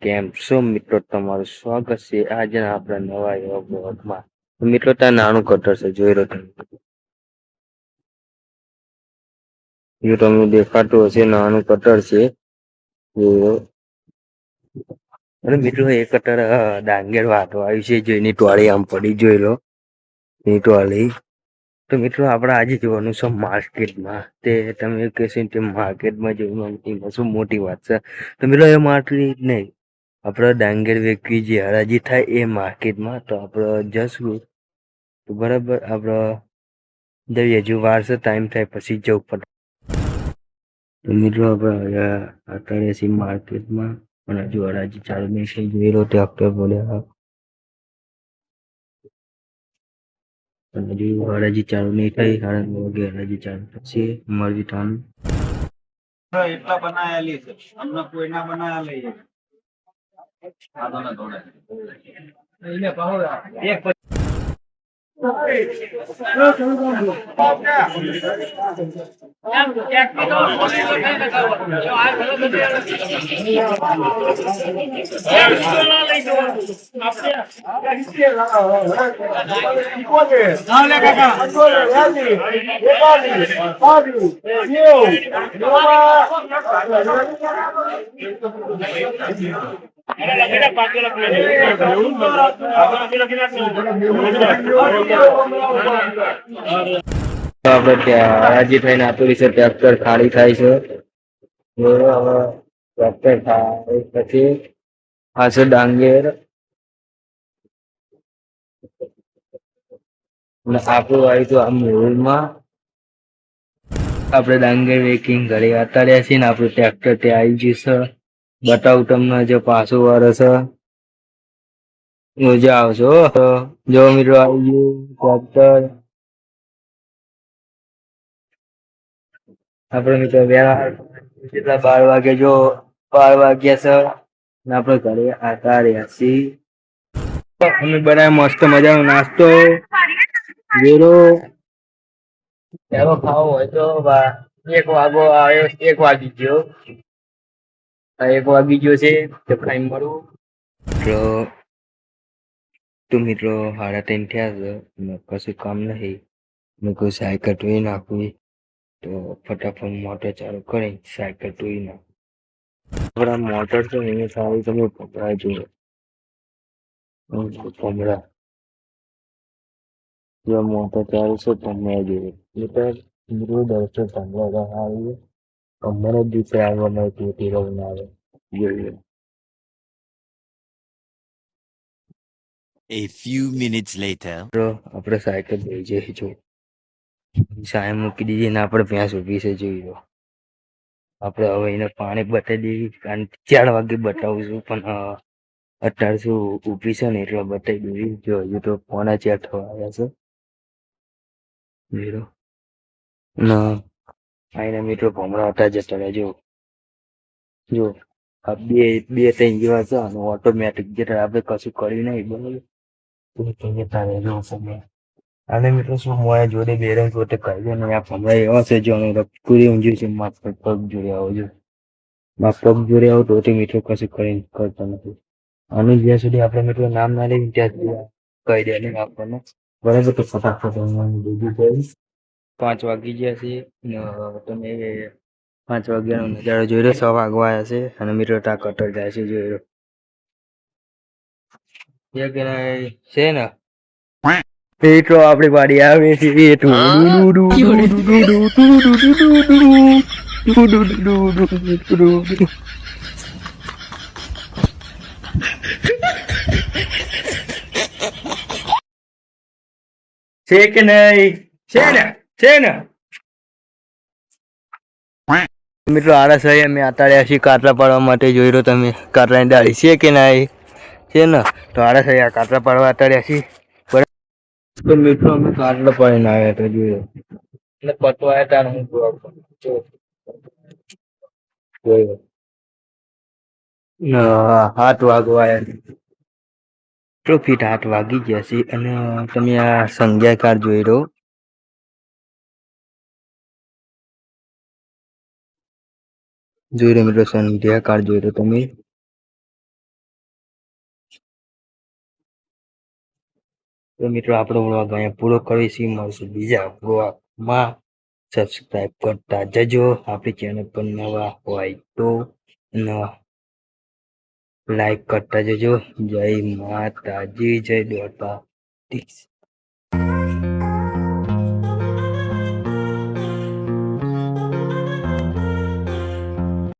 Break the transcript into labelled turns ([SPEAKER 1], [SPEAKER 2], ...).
[SPEAKER 1] કેમ છો મિત્રો, તમારું સ્વાગત છે આજના આપણા નવા એવા બ્લોગમાં. મિત્રો ત્યાં નાનું કટર છે, જોઈ રહ્યો તમે તમને દેખાતું હશે, નાનું કટર છે. અને મિત્રો એ કટર ડાંગેર વાતો આવ્યું છે, જોઈની ટોળી આમ પડી જોઈ લો ની ટોળી. તો મિત્રો આપણે આજે જોવાનું છે માર્કેટમાં. તે તમે કહેશો કે માર્કેટમાં જવાનું એમાં શું મોટી વાત છે. તો મિત્રો એ માર્કેટ નહીં, આપણે ડાંગર વેચવી જે હરાજી થાય એ માર્કેટમાં. તો આપણે જશું તો બરાબર, આપણે જઈએ. હજુ વાર છે, ટાઈમ થાય પછી જવું પડે. તો મિત્રો આપણે અત્યારે છીએ માર્કેટમાં, અને હજુ હરાજી ચાલુ નહીં થઈ. જોઈ રહ્યો ટ્રેક્ટર બોલ્યા, અને હજુ હરાજી ચાલુ નહીં થઈ. 9:30 વાગે હરાજી ચાલુ થશે. મરજી ટાઈમ
[SPEAKER 2] એટલા બનાયેલી છે, અમને કોઈ ના બનાવેલી છે.
[SPEAKER 1] આપણે ત્યાં હરાજી થઈને આતુરી છે, ટ્રેક્ટર ખાલી થાય છે. ટ્રેક્ટર થાય પછી આ છે ડાંગેર, અને આપણું આવ્યું તો આ મેળમાં. આપણે ડાંગર વેકિંગ ઘરે અત્યારે છીએ ને, આપણું ટ્રેક્ટર ત્યાં આવી ગયું છે. બતાવું તમને જો પાછું વરસ મજા આવશો. જો મિત્રો આવી ગયું ટ્રેક્ટર. આપણે મિત્રો જેટલા 12 વાગે, જો 12 વાગ્યા છે ને આપણે ઘરે આતા રહ્યા છીએ. અમે બનાવ્યો મસ્ત મજાનો નાસ્તો. વેરો એવો ખાવો હોય તો 1 વાગો આવ્યો, 1 વાગી ગયો. 1 વાગી ગયો છે, તો ખાઈ મળું. તો મિત્રો 3:30 થયા છે, કશું કામ નહીં. મેં કોઈ સાયકલ ધોઈ નાખવી, તો ફટાફટ મોટર ચાલુ કરી સાયકલ ધોઈ નાખ. આપણા મોટર છે એને સારું તમે પકડાય જોઈએ. ભમરા જો મોટર ચાલુ છે, ભમરા જોઈએ. એટલે દર્શક ભમરા આવી ભમરા જ દિવસે આવવામાં જોતી રહું ના આવે જોઈએ.
[SPEAKER 3] A few minutes later.
[SPEAKER 1] આપણે સાયકલ લઈ જઈએ. જો સાય મૂકી દીધી ને આપણે ભેંસ ઊભી છે, જોઈ લો. આપણે હવે એને પાણી બતાવી દેવી, કારણ 4 વાગે બતાવું છું, પણ અત્યારે શું ઊભી છે ને એટલે બતાવી દેવી. જો હજુ તો 4:45 થવા આવ્યા છે. ના આઈને મિત્રો ભમરા હતા જતા રહેજો. જો આ બે 3 જેવા છે, અને ઓટોમેટિક જેટલા આપણે કશું કર્યું નહીં, બરોબર. અને મિત્રો શું મોયા જોડે બેરંગ જોડે કહી દે ને, આ ભમરા એવા છે જો પૂરી ઊંઘ્યું છે. માત્ર પગ જોડે આવો, જો પગ જોડે આવો તો મિત્રો કશું કરી કરતા નથી. અને જ્યાં સુધી આપણે મિત્રો નામ ના લઈએ ત્યાં સુધી કહી દે નહીં આપણને, બરાબર. તો ફટાફટ બીજું કહ્યું 5 વાગી ગયા છે. તમે 5 વાગ્યાનો નજારો જોઈ રહ્યો. 6 વાગવા આવ્યા છે, અને મિત્રો તા કટર જાય છે, જોઈ રહ્યો છે ને. મિત્રો આપણી વાડી આવે છે. છે કે નહીં? છે ને મિત્રો આળસ હોય. અમે અત્યારે હસી કાતરા પાડવા માટે જોઈ રહ્યો તમે. કાતરાની ડાળી છે કે નહીં? છે ને. તો આળસ હોય કાતરા પાડવા અત્યારે હસી. તો મિત્રો અમે કાતરા પાડીને આવ્યા હતા, જોઈ રહ્યો. એટલે પતવા આવ્યા હતા, હું જોયો 8 વાગવા આવ્યા. ફીટ 8 વાગી ગયા છે, અને તમે આ સંજ્ઞા કાર જોઈ રહ્યો. જોઈ લો મિત્રો સંધ્યા કાળ જોઈ લો તમે. તો મિત્રો આપણો વ્લોગ અહીંયા પૂરો કરીશું. મળશું બીજા વ્લોગમાં. સબસ્ક્રાઇબ કરતા જજો. આપણી ચેનલ પર નવા હોય તો લાઈક કરતા જજો. જય માતાજી, જય દ્વારકાધીશ.